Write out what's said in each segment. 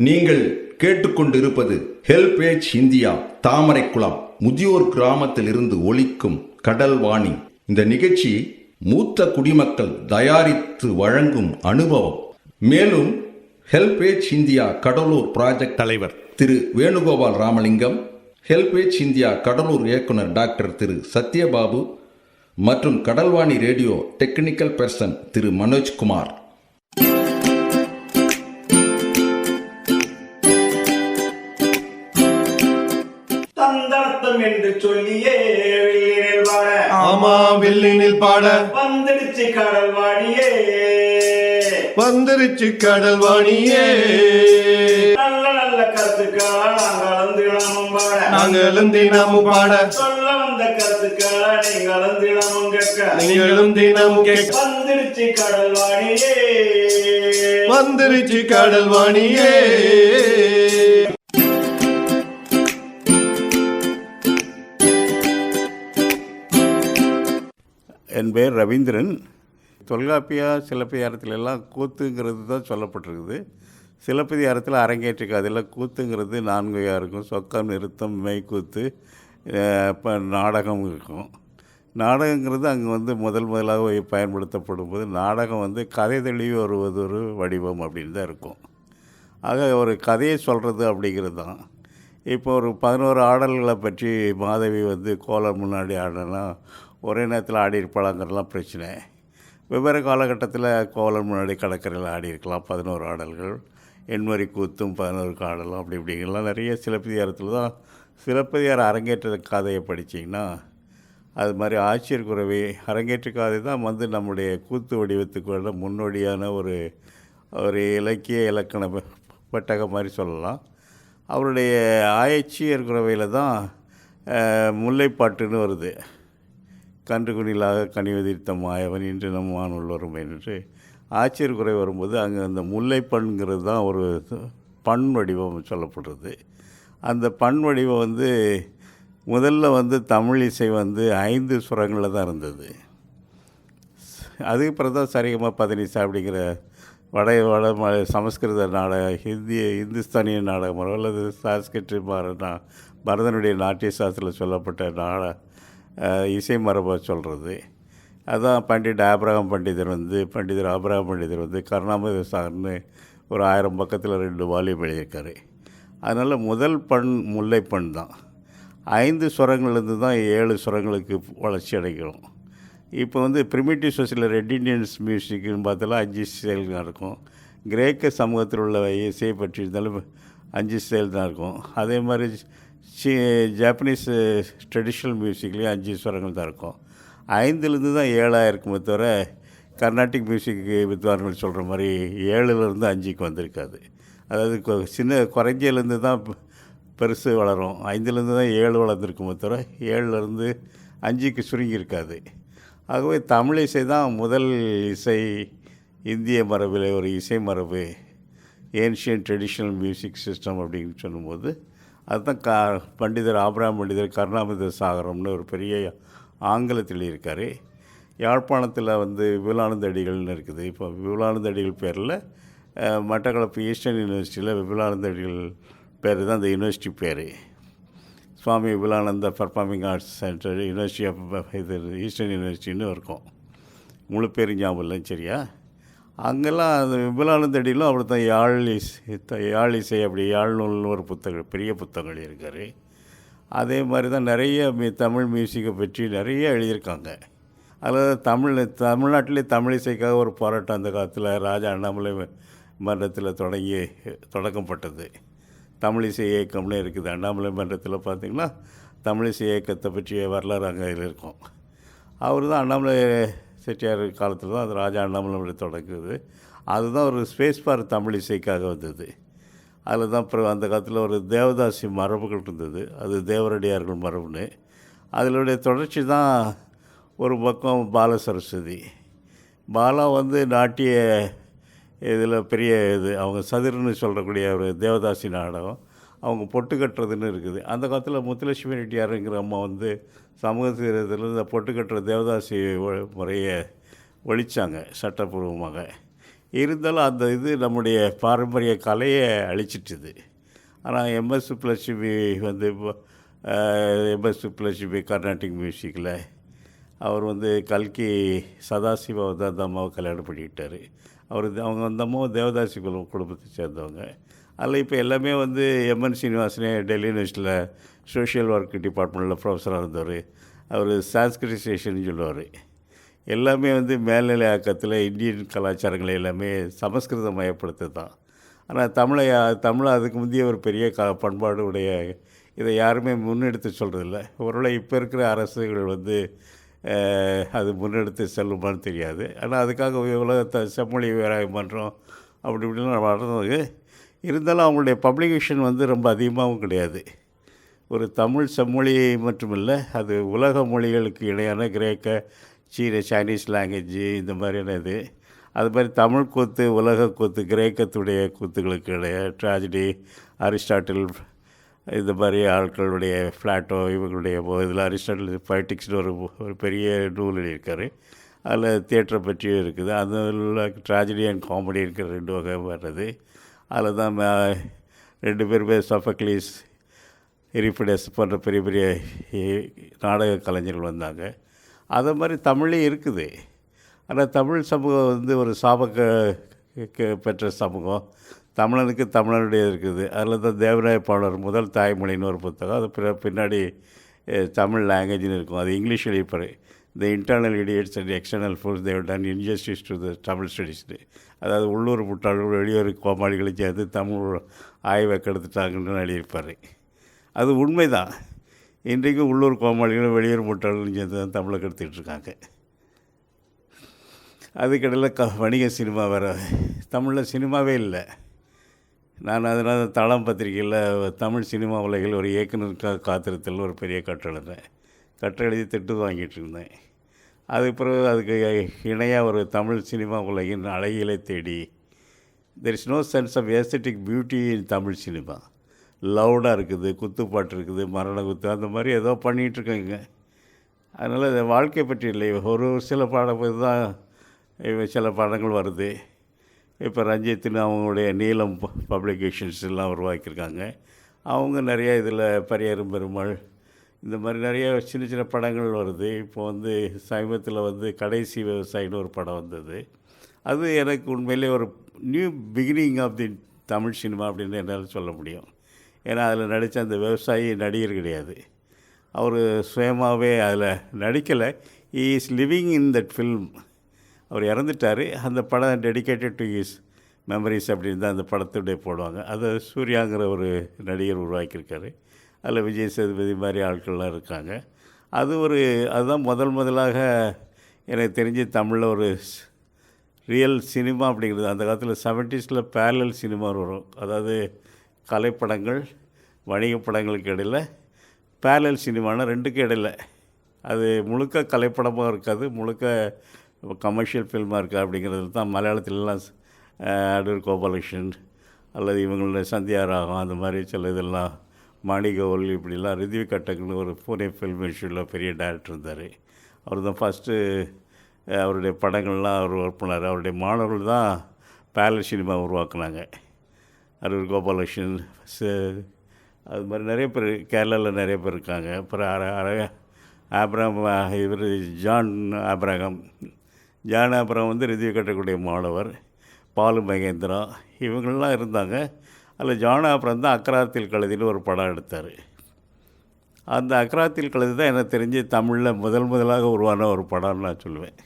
நீங்கள் கேட்டுக்கொண்டிருப்பது HelpAge India Thamaraikulam முதியோர் கிராமத்தில் இருந்து ஒலிக்கும் கடல் வாணி. இந்த நிகழ்ச்சி மூத்த குடிமக்கள் தயாரித்து வழங்கும் அனுபவம். மேலும் ஹெல்பேஜ் இந்தியா கடலூர் ப்ராஜெக்ட் தலைவர் திரு வேணுகோபால் ராமலிங்கம், ஹெல்பேஜ் இந்தியா கடலூர் இயக்குனர் டாக்டர் திரு சத்யபாபு மற்றும் கடல்வாணி ரேடியோ டெக்னிக்கல் பர்சன் திரு மனோஜ்குமார். தந்தனத்தம் என்று சொல்லியே வில்லினில் பாட, ஆமா வில்லினில் பாட வந்துடுச்சு கடல்வாணியே, வந்துருச்சு கடல்வாணியே. நல்ல நல்ல கருத்துக்களா நாங்களும் தினமும் பாட, நாங்களும் தினமும் பாட, சொல்ல வந்த கருத்துக்களா நீங்களும் தினமும் கேட்க, நீங்களும் தினமும் கேட்க. வந்துடுச்சு கடல்வாணியே, வந்துருச்சு கடல்வாணியே. என் பேர் ரவீந்திரன். தொல்காப்பியா சிலப்பதிகாரத்திலெல்லாம் கூத்துங்கிறது தான் சொல்லப்பட்டிருக்குது. சிலப்பதிகாரத்தில் அரங்கேற்றிக்க அதெல்லாம் கூத்துங்கிறது 4 இருக்கும். சொக்கம், நிறுத்தம், மெய்க்கூத்து, இப்போ நாடகம் இருக்கும். நாடகங்கிறது அங்கே முதலாக பயன்படுத்தப்படும் போது நாடகம் கதை தெளிவு வருவது ஒரு வடிவம் அப்படின்னு தான் இருக்கும். ஆக ஒரு கதையை சொல்கிறது அப்படிங்கிறது தான். இப்போ ஒரு 11 ஆடல்களை பற்றி மாதவி கோலம் முன்னாடி ஆடலாம், ஒரே நேரத்தில் ஆடியிருப்பாளாங்கிறதுலாம் பிரச்சனை. வெவ்வேறு காலகட்டத்தில் கோலம் முன்னாடி கடற்கரையில் ஆடியிருக்கலாம் 11 ஆடல்கள். எண்மறி கூத்தும் 11 ஆடலும் அப்படி இப்படிங்கலாம் நிறைய சிலப்பதிகாரத்தில் தான். சிலப்பதிகார அரங்கேற்ற கதையை படித்தீங்கன்னா அது மாதிரி ஆட்சியர் குறவை அரங்கேற்ற கதை தான் நம்முடைய கூத்து வடிவத்துக்கு முன்னோடியான ஒரு இலக்கிய இலக்கண பெட்டகம் மாதிரி சொல்லலாம். அவருடைய ஆட்சியர் குறவையில் தான் முல்லைப்பாட்டுன்னு வருது. கன்று குணிலாக கனிவதிர்த்த மாயவன் இன்று நம் வானுள்ளவரும் என்று ஆட்சியர் குறை வரும்போது அங்கே அந்த முல்லைப்பண்ங்கிறது தான் ஒரு பண் வடிவம் சொல்லப்படுறது. அந்த பண் வடிவம் முதல்ல தமிழ் இசை 5 சுரங்களில் தான் இருந்தது. அதுக்கப்புறம் தான் சரிகமா பதனிசா அப்படிங்கிற வட சமஸ்கிருத நாடகம், இந்துஸ்தானிய நாடகம் அல்லது சான்ஸ்கிரிட் பரதனுடைய நாட்டிய சாஸ்திரத்தில் சொல்லப்பட்ட இசை மரபை சொல்கிறது. அதுதான் பண்டிட் ஆபிரகாம் பண்டிதர் பண்டிதர் ஆபிரகாம் பண்டிதர் கருணாமிர்த சாகர்னு ஒரு 1000 பக்கத்தில் 2 வால்யூம் எழுதியிருக்காரு. அதனால் முதல் பண் முல்லைப்பண் தான். 5 சுரங்கள்லேருந்து தான் 7 சுரங்களுக்கு வளர்ச்சி அடைக்கிறோம். இப்போ பிரிமிட்டிவ் சோசியல் ரெட் இண்டியன்ஸ் மியூசிக்னு பார்த்தாலும் 5 ஸ்டைல் தான் இருக்கும். கிரேக்க சமூகத்தில் உள்ள இசையை பற்றி இருந்தாலும் 5 ஸ்டைல் தான் இருக்கும். அதே மாதிரி ஜாப்பனீஸ் ட்ரெடிஷ்னல் மியூசிக்லேயும் 5 சுரங்கள் தான் இருக்கும். 5லேருந்து தான் 7 இருக்குமே தவிர கர்நாடிக் மியூசிக் வித்வான்கள் சொல்கிற மாதிரி 7லேருந்து 5க்கு வந்திருக்காது. அதாவது குறைஞ்சலேருந்து தான் பெருசு வளரும். 5லேருந்து தான் 7 வளர்ந்துருக்குமே தவிர 7லேருந்து 5க்கு சுருங்கியிருக்காது. ஆகவே தமிழ் இசை தான் முதல் இசை, இந்திய மரபில் ஒரு இசை மரபு, ஏன்ஷியன் ட்ரெடிஷ்னல் மியூசிக் சிஸ்டம் அப்படின்னு சொல்லும்போது அதுதான் பண்டிதர் ஆபிரகாம் பண்டிதர் கருணாமிர்த சாகரம்னு ஒரு பெரிய ஆங்கிலத்தில் இருக்கார். யாழ்ப்பாணத்தில் விபுலானந்த அடிகள்னு இருக்குது. இப்போ விபுலானந்த அடிகள் பேரில் மட்டக்களப்பு ஈஸ்டர்ன் யூனிவர்சிட்டியில் விபுலானந்த அடிகள் பேர் தான் அந்த யூனிவர்சிட்டி பேர். Swami Vipulananda performing arts centre university of eastern யூனிவர்சிட்டின்னு இருக்கும். முழு பேர் ஞாபகம் இல்லை சரியா. அங்கெல்லாம் அந்த விபுலானந்த அடிகளும் அப்படி தான் யாழ் இசை அப்படி யாழ்நூல்னு ஒரு புத்தகம், பெரிய புத்தகங்கள் இருக்கார். அதே மாதிரி தான் நிறைய தமிழ் மியூசிக்கை பற்றி நிறைய எழுதியிருக்காங்க. அதில் தமிழ்நாட்டிலே தமிழ் இசைக்காக ஒரு போராட்டம் அந்த காலத்தில் ராஜா அண்ணாமலை மன்றத்தில் தொடக்கப்பட்டது. தமிழ் இசை இயக்கம்னு இருக்குது. அண்ணாமலை மன்றத்தில் பார்த்திங்கன்னா தமிழ் இசை இயக்கத்தை பற்றிய வரலாறு அங்கே இருக்கும். அவர் தான் அண்ணாமலை செட்டியார் காலத்தில் தான் அது ராஜா அண்ணாமலை தொடங்குது. அதுதான் ஒரு ஸ்பேஸ் ஃபார் தமிழ் இசைக்காக வந்தது. அதில் தான் அப்புறம் அந்த காலத்தில் ஒரு தேவதாசி மரபுகள் இருந்தது. அது தேவரடியார்கள் மரபுன்னு. அதனுடைய தொடர்ச்சி தான் ஒரு பக்கம் பால சரஸ்வதி. பாலா நாட்டிய இதில் பெரிய அவங்க சதுர்னு சொல்லக்கூடிய ஒரு தேவதாசி நாடகம். அவங்க பொட்டு கட்டுறதுன்னு இருக்குது. அந்த காலத்தில் முத்துலட்சுமி ரெட்டியாருங்கிற அம்மா சமூக சீர்திருத்தத்தில் இந்த பொட்டு கட்டுற தேவதாசி முறையை ஒழித்தாங்க சட்டப்பூர்வமாக. இருந்தாலும் அந்த இது நம்முடைய பாரம்பரிய கலையை அழிச்சிட்டுது. ஆனால் எம்எஸ் சுப்புலட்சுமி வந்து எம்எஸ் சுப்புலட்சுமி கர்நாடிக் மியூசிக்கில் அவர் வந்து கல்கி சதாசிவா வந்து அந்த அம்மாவை கல்யாணம் பண்ணிக்கிட்டார். அவங்க அந்த அம்மாவும் தேவதாசி குடும்பத்தை சேர்ந்தவங்க. அதில் இப்போ எல்லாமே வந்து எம்என் சீனிவாசனே டெல்லி யூனிவர்சிட்டியில் சோஷியல் ஒர்க் டிபார்ட்மெண்ட்டில் ப்ரொஃபஸராக இருந்தவர். அவர் சான்ஸ்கிரிட்டைசேஷன் சொல்லுவார். எல்லாமே வந்து மேல்நிலை ஆக்கத்தில் இந்தியன் கலாச்சாரங்களை எல்லாமே சமஸ்கிருதமயப்படுத்து தான். ஆனால் தமிழை அதுக்கு முந்தைய ஒரு பெரிய பண்பாடு உடைய இதை யாருமே முன்னெடுத்து சொல்கிறதில்ல. ஒருவேளை இப்போ இருக்கிற அரசுகள் வந்து அது முன்னெடுத்து செல்லுமான்னு தெரியாது. ஆனால் அதுக்காக உலகத்தை செம்மொழி வேறாயம் பண்ணுறோம் அப்படி இப்படிலாம் வளர்ந்தது. இருந்தாலும் அவங்களுடைய பப்ளிகேஷன் வந்து ரொம்ப அதிகமாகவும் கிடையாது. ஒரு தமிழ் செம்மொழி மட்டுமில்லை, அது உலக மொழிகளுக்கு இணையான கிரேக்க, சீன, சைனீஸ் லாங்குவேஜ் இந்த மாதிரியான இது. அது மாதிரி தமிழ் கூத்து, உலக கூத்து, கிரேக்கத்துடைய கூத்துகளுக்கு இடையே ட்ராஜடி, அரிஸ்டாட்டில் இந்த மாதிரி ஆட்களுடைய ஃப்ளாட்டோ இவங்களுடைய இதில் அரிஸ்டாட்டில் பொய்டிக்ஸ்னு ஒரு பெரிய நூல் எழுதியிருக்காரு. அதில் தியேட்டரை பற்றியும் இருக்குது. அதில் ட்ராஜடி அண்ட் காமெடி இருக்கிற 2 வகை வர்றது. அதில் தான் 2 பேருமே சொஃபக்லீஸ், எரிபிடஸ் போன்ற பெரிய பெரிய நாடக கலைஞர்கள் வந்தாங்க. அதை மாதிரி தமிழ்லேயும் இருக்குது. ஆனால் தமிழ் சமூகம் வந்து ஒரு பெற்ற சமூகம். தமிழனுக்கு தமிழனுடைய இருக்குது. அதில் தான் தேவராய பாவலர் முதல் தாய்மொழின்னு ஒரு புத்தகம். அது பின்னாடி தமிழ் லாங்குவேஜ்னு இருக்கும். அது இங்கிலீஷ் எழுதிப்பார். The internal idiots and external forces they done injustice to the Tamil ஸ்டடீஸ்னு. அதாவது உள்ளூர் முட்டாள்கள் வெளியூர் கோமாளிகளை சேர்ந்து தமிழ் ஆய்வை கெடுத்துட்டாங்கன்னு எழுதியிருப்பார். அது உண்மை தான். இன்றைக்கும் உள்ளூர் கோமாளிகளும் வெளியூர் முட்டாள்களும் சேர்ந்து தான் தமிழை கெடுத்துக்கிட்டு இருக்காங்க. அதுக்கிடையில் வணிக சினிமா வேறு. தமிழில் சினிமாவே இல்லை. நான் அதனால் தளம் பத்திரிகையில் தமிழ் சினிமா உலகில் ஒரு இயக்குனருக்காக காத்திருத்தல் ஒரு பெரிய கட்டுரை எழுதி திட்டு வாங்கிட்டு இருந்தேன். அதுக்கு பிறகு அதுக்கு இணையாக ஒரு தமிழ் சினிமா உலகின் அழகியலை தேடி, there is no sense of aesthetic beauty in Tamil cinema. லவுடாக இருக்குது, குத்துப்பாட்டு இருக்குது, மரண குத்து, அந்த மாதிரி ஏதோ பண்ணிகிட்ருக்கேங்க. அதனால் இந்த வாழ்க்கை பற்றி இல்லை. ஒரு சில பாடம் தான் சில படங்கள் வருது. இப்போ ரஞ்சித்னு அவங்களுடைய நீலம் பப்ளிகேஷன்ஸ் எல்லாம் உருவாக்கியிருக்காங்க. அவங்க நிறைய இதில் பரியரும் பெருமாள் இந்த மாதிரி நிறைய சின்ன சின்ன படங்கள் வருது. இப்போ வந்து சமீபத்தில் வந்து கடைசி விவசாயின்னு ஒரு படம் வந்தது. அது எனக்கு உண்மையிலே ஒரு new beginning of the Tamil cinema அப்படின்னு என்னால் சொல்ல முடியும். ஏன்னா அதில் நடித்த அந்த விவசாயி நடிகர் கிடையாது. அவர் சுயமாகவே அதில் நடிக்கலை. He is living in that film. அவர் இறந்துட்டார். அந்த படம் டெடிக்கேட்டட் டு ஹிஸ் மெமரிஸ் அப்படின்னு தான் அந்த படத்துடைய போடுவாங்க. அதை சூர்யாங்கிற ஒரு நடிகர் உருவாக்கியிருக்காரு. அதில் விஜய் சேதுபதி மாதிரி ஆட்கள்லாம் இருக்காங்க. அதுதான் முதலாக எனக்கு தெரிஞ்சு தமிழில் ஒரு ரியல் சினிமா அப்படிங்கிறது. அந்த காலத்தில் 70s பேரலல் சினிமா வரும். அதாவது கலைப்படங்கள் வணிக படங்களுக்கு இடையில் பேரலல் சினிமானா 2க்கும் இடையில். அது முழுக்க கலைப்படமாக இருக்காது, முழுக்க கமர்ஷியல் ஃபில்மாக இருக்கா அப்படிங்கிறது தான் மலையாளத்திலலாம் அடூர் கோபாலகிருஷ்ணன் அல்லது இவங்களோட சந்தியா ராகம் அந்த மாதிரி சில இதெல்லாம் மாணிகோல் இப்படிலாம் ரித்வி கட்டக்னு ஒரு பூனே ஃபில்ம் இன்ஸ்டியூட்டில் பெரிய டைரக்டர் இருந்தார். அவர் தான் ஃபஸ்ட்டு அவருடைய படங்கள்லாம் அவர் ஒர்க் பண்ணார். அவருடைய மாணவர்கள் தான் பேரலல் சினிமா உருவாக்குனாங்க. அடூர் கோபாலகிருஷ்ணன் அது மாதிரி நிறைய பேர் கேரளாவில் நிறைய பேர் இருக்காங்க. அப்புறம் ஆப்ரஹாம் இவர் ஜான் ஆப்ரஹாம் வந்து ரித்வி கட்டக்கூடிய மாணவர். பாலு மகேந்திரா இவங்கள்லாம் இருந்தாங்க. அதில் ஜான் ஆப்ரஹாம் தான் அக்ராத்தில் கழுதின்னு ஒரு படம் எடுத்தார். அந்த அக்ராத்தில் கழுதி தான் எனக்கு தெரிஞ்சு தமிழில் முதலாக உருவான ஒரு படம்னு நான் சொல்லுவேன்.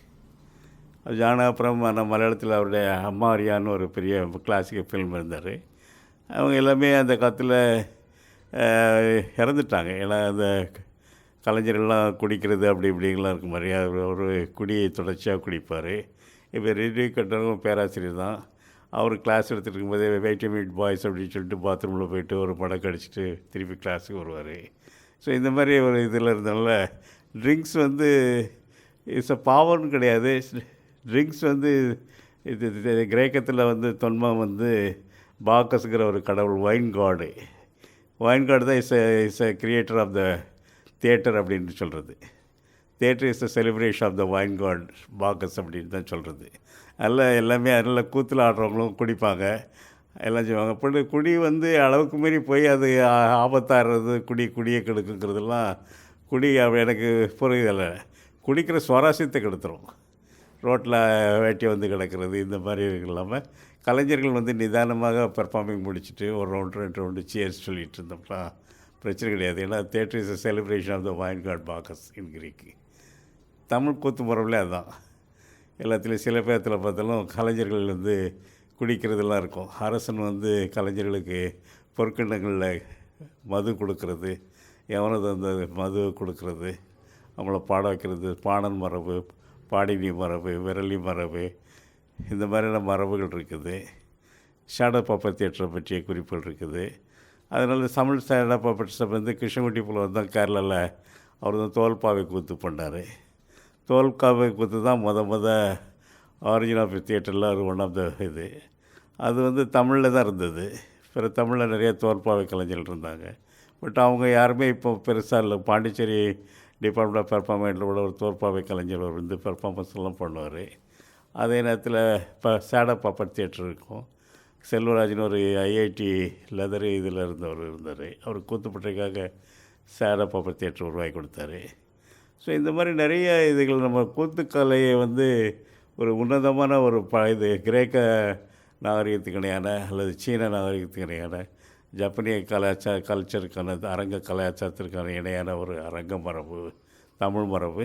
ஜான் ஆப்ரஹாம் நான் மலையாளத்தில் அவருடைய அம்மாரியான்னு ஒரு பெரிய கிளாசிக்கல் ஃபில்ம் இருந்தார். அவங்க எல்லாமே அந்த காலத்தில் இறந்துட்டாங்க. ஏன்னா அந்த கலைஞர்கள்லாம் குடிக்கிறது அப்படி இப்படிங்கலாம் இருக்கும் மாதிரி ஒரு குடியை தொடர்ச்சியாக குடிப்பார். இப்போ ரித்வி கட்டரும் பேராசிரியர் தான். அவர் கிளாஸ் எடுத்துகிட்டு இருக்கும்போதே வைட்டமின் பாய்ஸ் அப்படின்னு சொல்லிட்டு பாத்ரூமில் போயிட்டு ஒரு படம் கடிச்சிட்டு திருப்பி கிளாஸுக்கு வருவார். ஸோ இந்த மாதிரி ஒரு இதில் இருந்தனால ட்ரிங்க்ஸ் வந்து இட்ஸ் பாவம்னு கிடையாது. ட்ரிங்க்ஸ் வந்து இது கிரேக்கத்தில் வந்து தொன்மம் வந்து பாக்கஸுங்கிற ஒரு கடவுள், வைன் காடு தான் is a creator of the theatre அப்படின்னு சொல்கிறது. Theatre is the celebration of the wine god Bacchus அப்படின்னு தான் சொல்கிறது. அதில் எல்லாமே அதில் கூத்தில் ஆடுறவங்களும் குடிப்பாங்க, எல்லாம் செய்வாங்க. அப்படி குடி வந்து அளவுக்கு மீறி போய் அது ஆபத்தாகிறது, குடியை கெடுக்குங்கிறதுலாம் எனக்கு புரியுதில்லை. குடிக்கிற சுவாரஸ்யத்தை கெடுத்துரும். ரோட்டில் வேட்டி வந்து கிடக்கிறது இந்த மாதிரி இல்லாமல் கலைஞர்கள் வந்து நிதானமாக பெர்ஃபார்மிங் முடிச்சுட்டு ஒரு ரெண்டு ரவுண்டு சேர்ஸ் சொல்லிகிட்டு இருந்தோம்னா பிரச்சனை கிடையாது. ஏன்னா theatre is a celebration of the wine god Bacchus in Greek. Tamil கூத்து முறையில் அதுதான். எல்லாத்துலேயும் சில பேரத்தில் பார்த்தாலும் கலைஞர்கள் வந்து குடிக்கிறதுலாம் இருக்கும். அரசன் வந்து கலைஞர்களுக்கு பொற்கிண்ணங்களில் மது கொடுக்கறது, எவனது அந்த மது கொடுக்கறது, அவங்கள பாட வைக்கிறது, பாணன் மரபு, பாடினி மரபு, விரலி மரபு, இந்த மாதிரியான மரபுகள் இருக்குது. ஷேடோ பாப்பர் தியேட்டரை பற்றிய குறிப்புகள் இருக்குது. அதனால் தமிழ் ஷேடோ பாப்பர்ஸை வந்து கிருஷ்ணகுட்டி புலவர் தான் கேரளாவில் அவர் தான் தோல்பாவை கூத்து பண்ணார். தோல்பாவை கூத்து தான் ஆரிஜின் ஆஃப் தியேட்டரில் அது ஒன் ஆஃப் த இது. அது வந்து தமிழில் தான் இருந்தது. பிறகு தமிழில் நிறைய தோல்பாவை கலைஞர்கள் இருந்தாங்க. பட் அவங்க யாருமே இப்போ பெருசாக இல்லை. பாண்டிச்சேரி டிபார்ட்மெண்ட் ஆஃப் பெர்ஃபார்மன்ஸில் கூட ஒரு தோற்பாவை கலைஞர் வந்து பெர்ஃபார்மன்ஸ் எல்லாம் பண்ணுவார். அதே நேரத்தில் இப்போ ஷேடோ பாப்பர் தியேட்டர் இருக்கும். செல்வராஜன் ஒரு ஐஐடி லெதர் இதில் இருந்தவர் இருந்தார். அவர் கூத்துப்பட்டைக்காக ஷேடோ பாப்பர் தியேட்டர் உருவாக்கி கொடுத்தாரு. ஸோ இந்த மாதிரி நிறைய இதுகள் நம்ம கூத்துக்கலையை வந்து ஒரு உன்னதமான ஒரு இது கிரேக்க நாகரிகத்துக்கு இணையான அல்லது சீன நாகரிகத்துக்கு இணையான ஜப்பனிய கல்ச்சருக்கான அரங்க கலாச்சாரத்திற்கான இணையான ஒரு அரங்க மரபு, தமிழ் மரபு.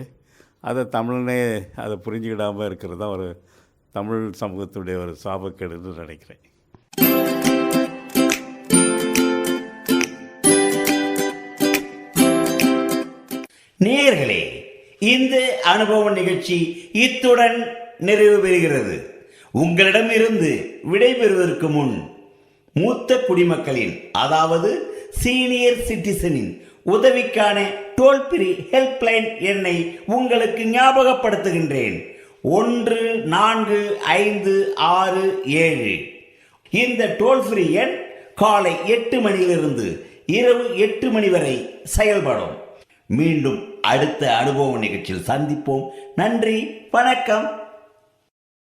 அதை தமிழ்னே அதை புரிஞ்சுக்கிடாமல் இருக்கிறது தான் ஒரு தமிழ் சமூகத்துடைய ஒரு சாபக்கேடுன்னு நினைக்கிறேன். நேயர்களே, இந்த அனுபவ நிகழ்ச்சி இத்துடன் நிறைவு பெறுகிறது. உங்களிடம் இருந்து விடைபெறுவதற்கு முன் மூத்த குடிமக்களின் அதாவது சீனியர் சிட்டிசனின் உதவிக்கான டோல் ஃப்ரீ ஹெல்ப்லைன் எண்ணை உங்களுக்கு ஞாபகப்படுத்துகின்றேன். 145667. இந்த டோல் ஃப்ரீ எண் காலை 8 மணியிலிருந்து இரவு 8 மணி வரை செயல்படும். மீண்டும் அடுத்த அனுபவ நிகழ்ச்சியில் சந்திப்போம். நன்றி, வணக்கம்.